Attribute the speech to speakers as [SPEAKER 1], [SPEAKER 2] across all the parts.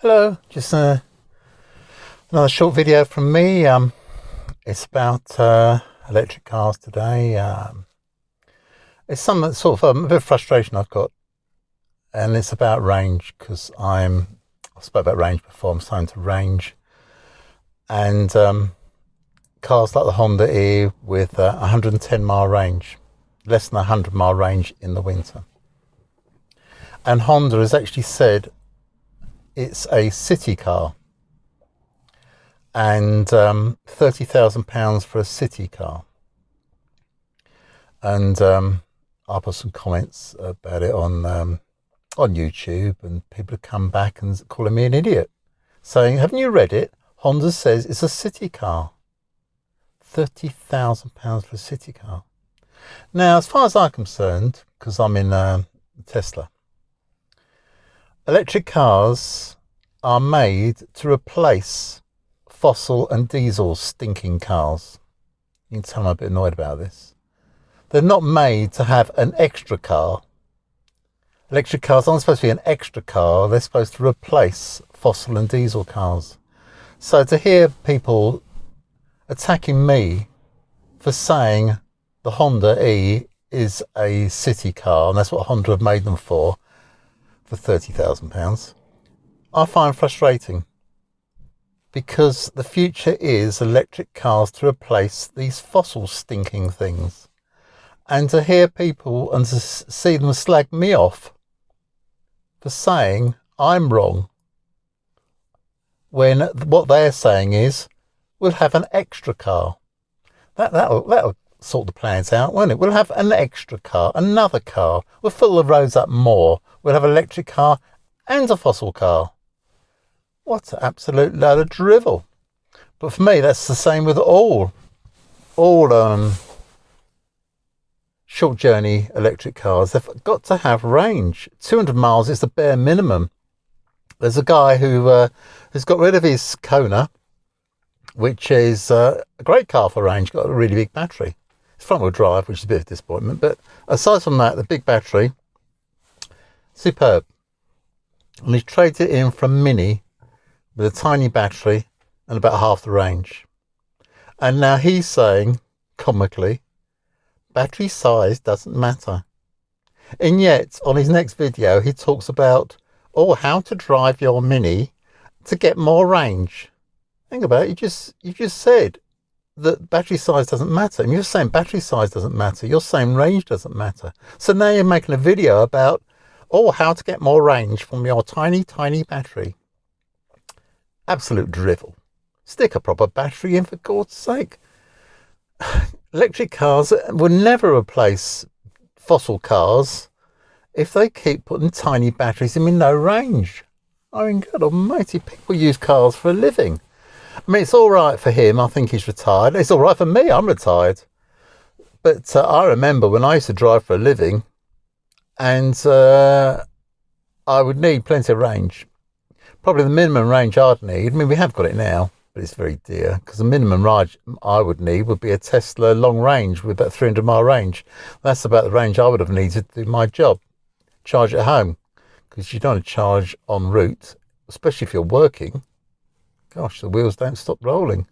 [SPEAKER 1] Hello, just another short video from me. It's about electric cars today. It's some sort of a bit of frustration I've got, and it's about range because I've spoke about range before. I'm starting to range, and cars like the Honda E with 110 mile range, less than 100 mile range in the winter, and Honda has actually said it's a city car, and £30,000 for a city car. And I put some comments about it on YouTube, and people have come back and calling me an idiot, saying, "Haven't you read it? Honda says it's a city car. £30,000 for a city car." Now, as far as I'm concerned, because I'm in Tesla, electric cars are made to replace fossil and diesel stinking cars. You can tell I'm a bit annoyed about this. They're not made to have an extra car. Electric cars aren't supposed to be an extra car. They're supposed to replace fossil and diesel cars. So to hear people attacking me for saying the Honda E is a city car, and that's what Honda have made them for £30,000, I find frustrating, because the future is electric cars to replace these fossil stinking things. And to hear people and to see them slag me off for saying I'm wrong, when what they're saying is we'll have an extra car. That'll sort the plans out, won't it? We'll have an extra car, another car. We'll fill the roads up more. We'll have an electric car and a fossil car. What an absolute load of drivel. But for me, that's the same with all short journey electric cars. They've got to have range. 200 miles is the bare minimum. There's a guy who has got rid of his Kona, which is a great car for range, got a really big battery. It's front wheel drive, which is a bit of a disappointment. But aside from that, the big battery, superb. And he's traded it in for a Mini with a tiny battery and about half the range. And now he's saying, comically, battery size doesn't matter. And yet, on his next video, he talks about, how to drive your Mini to get more range. Think about it, you just said that battery size doesn't matter. And you're saying battery size doesn't matter. You're saying range doesn't matter. So now you're making a video about, how to get more range from your tiny, tiny battery. Absolute drivel. Stick a proper battery in, for God's sake. Electric cars will never replace fossil cars if they keep putting tiny batteries in with no range. I mean, God almighty, people use cars for a living. I mean, it's all right for him. I think he's retired. It's all right for me. I'm retired. But I remember when I used to drive for a living, and I would need plenty of range. Probably the minimum range I'd need, I mean, we have got it now, but it's very dear, because the minimum range I would need would be a Tesla long range with about 300 mile range. That's about the range I would have needed to do my job. Charge at home, because you don't want to charge en route, especially if you're working. Gosh, the wheels don't stop rolling.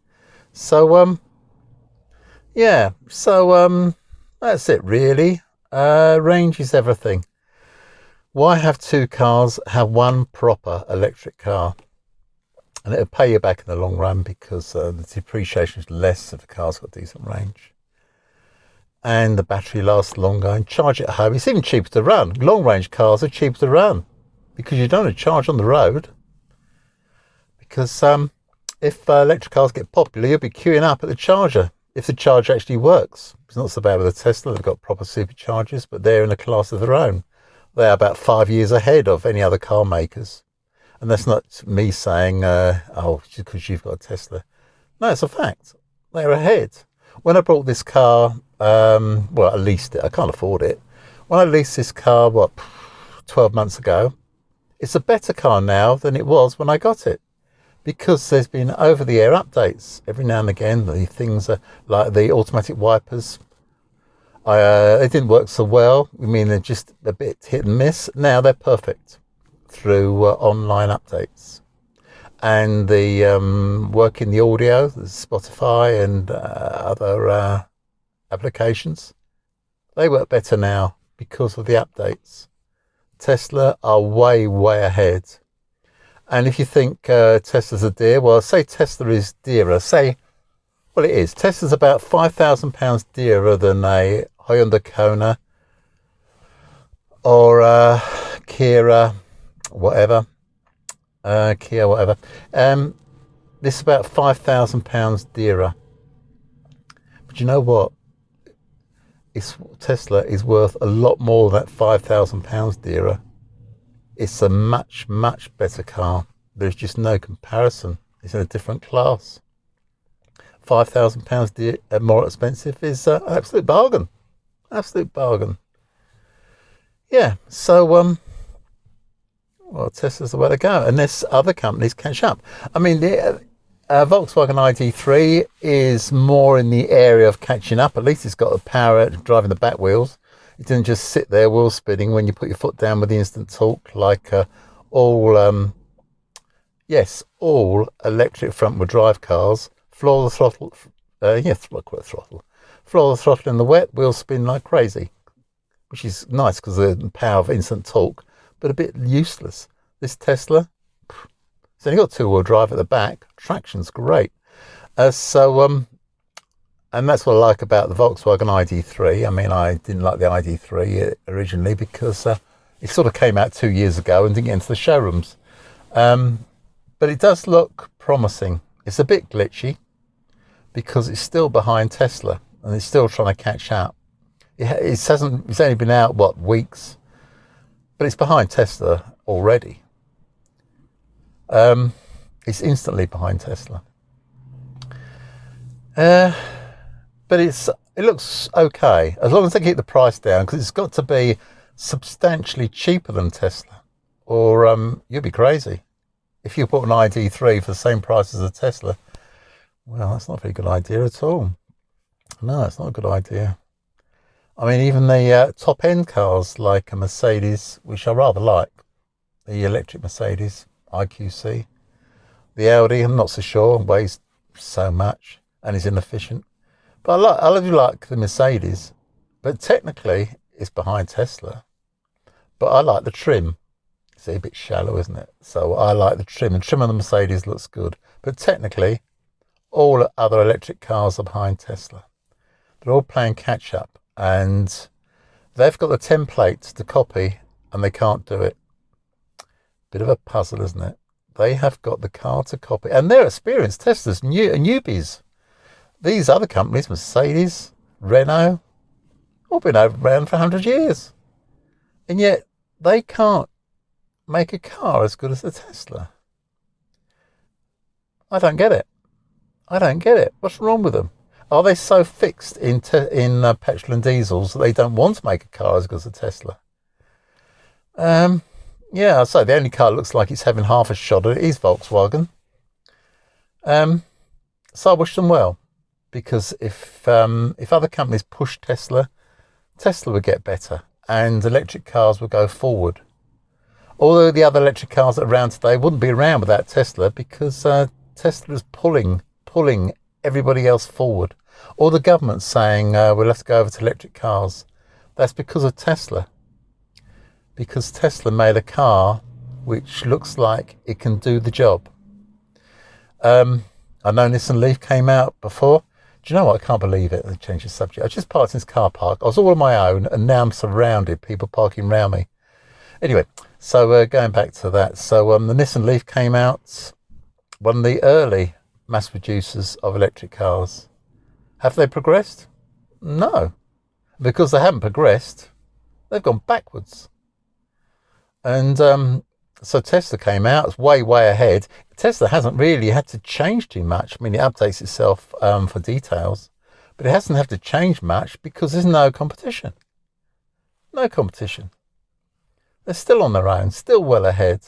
[SPEAKER 1] So, that's it really. Range is everything. Why have two cars? Have one proper electric car, and it'll pay you back in the long run, because the depreciation is less if the car's got decent range, and the battery lasts longer, and charge it at home. It's even cheaper to run. Long range cars are cheaper to run because you don't want to charge on the road. Because if electric cars get popular, you'll be queuing up at the charger if the charger actually works. It's not so bad with a Tesla. They've got proper superchargers, but they're in a class of their own. They're about 5 years ahead of any other car makers. And that's not me saying, just because you've got a Tesla. No, it's a fact. They're ahead. When I bought this car, I leased it. I can't afford it. When I leased this car, 12 months ago, it's a better car now than it was when I got it. Because there's been over-the-air updates. Every now and again, the things are like the automatic wipers. They didn't work so well. I mean, they're just a bit hit and miss. Now they're perfect through online updates. and the work in the audio, the Spotify and other applications, they work better now because of the updates. Tesla are way, way ahead. And if you think Tesla's a dear, well, say Tesla is dearer. Well, it is. Tesla's about £5,000 dearer than a Hyundai Kona or Kia, whatever. This is about £5,000 dearer. But you know what? Tesla is worth a lot more than that £5,000 dearer. It's a much, much better car. There's just no comparison. It's in a different class. £5,000 more expensive is an absolute bargain. Absolute bargain. Yeah, so well, Tesla's the way to go, unless other companies catch up. I mean, the Volkswagen ID3 is more in the area of catching up. At least it's got the power driving the back wheels. It didn't just sit there wheel spinning when you put your foot down with the instant torque, like all electric front wheel drive cars. Floor the throttle, floor the throttle in the wet, wheels spin like crazy, which is nice because of the power of instant torque, but a bit useless. This Tesla, it's only got two-wheel drive at the back. Traction's great. And that's what I like about the Volkswagen ID3. I mean, I didn't like the ID3 originally because it sort of came out 2 years ago and didn't get into the showrooms. But it does look promising. It's a bit glitchy because it's still behind Tesla and it's still trying to catch up. It's only been out, weeks? But it's behind Tesla already. It's instantly behind Tesla. But it looks okay, as long as they keep the price down, because it's got to be substantially cheaper than Tesla, or you'll be crazy. If you bought an ID3 for the same price as a Tesla, well, that's not a very good idea at all. No, it's not a good idea. I mean, even the top-end cars like a Mercedes, which I rather like, the electric Mercedes, IQC, the Audi, I'm not so sure, weighs so much and is inefficient. But I do like the Mercedes, but technically it's behind Tesla. But I like the trim. It's a bit shallow, isn't it? So I like the trim. The trim on the Mercedes looks good. But technically, all other electric cars are behind Tesla. They're all playing catch up, and they've got the templates to copy, and they can't do it. Bit of a puzzle, isn't it? They have got the car to copy, and they're experienced. Tesla's newbies. These other companies, Mercedes, Renault, all been around for 100 years. And yet they can't make a car as good as the Tesla. I don't get it. What's wrong with them? Are they so fixed in petrol and diesels that they don't want to make a car as good as a Tesla? Yeah, I'd say the only car that looks like it's having half a shot at it is Volkswagen. So I wish them well. Because if other companies push Tesla would get better and electric cars would go forward. Although the other electric cars that are around today wouldn't be around without Tesla, because Tesla is pulling everybody else forward. Or the government's saying we'll have to go over to electric cars. That's because of Tesla. Because Tesla made a car which looks like it can do the job. I know Nissan Leaf came out before. Do you know what? I can't believe it. They changed the subject. I just parked in this car park. I was all on my own, and now I'm surrounded, people parking around me. Anyway, so going back to that. So the Nissan Leaf came out, one of the early mass producers of electric cars. Have they progressed? No. Because they haven't progressed, they've gone backwards. And so Tesla came out, it's way, way ahead. Tesla hasn't really had to change too much. I mean, it updates itself for details, but it hasn't had to change much because there's no competition. No competition. They're still on their own, still well ahead.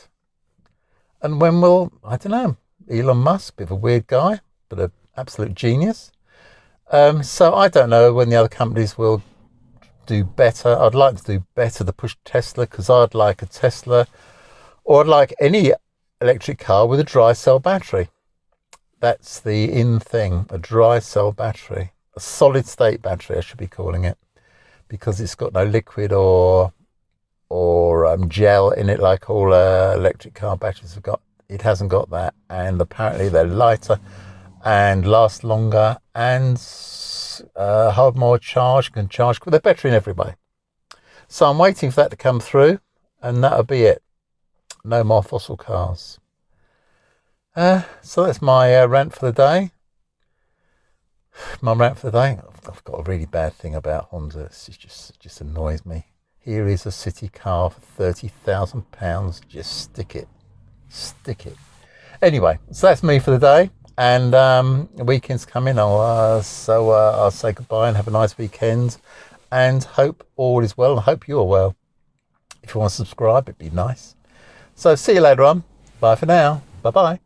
[SPEAKER 1] And when will, I don't know, Elon Musk, bit of a weird guy, but an absolute genius. So I don't know when the other companies will do better. I'd like to do better to push Tesla, because I'd like a Tesla, or I'd like any electric car with a dry cell battery. That's the in thing, a dry cell battery, a solid state battery I should be calling it, because it's got no liquid or gel in it like all electric car batteries have got. It hasn't got that, and apparently they're lighter and last longer and hold more charge, can charge, they're better in every way. So I'm waiting for that to come through, and that'll be it. No more fossil cars. So that's my rant for the day. My rant for the day. I've got a really bad thing about Honda. It just annoys me. Here is a city car for £30,000. Just stick it. Anyway, so that's me for the day. And the weekend's coming. I'll say goodbye and have a nice weekend. And hope all is well. And hope you're well. If you want to subscribe, it'd be nice. So see you later on. Bye for now. Bye-bye.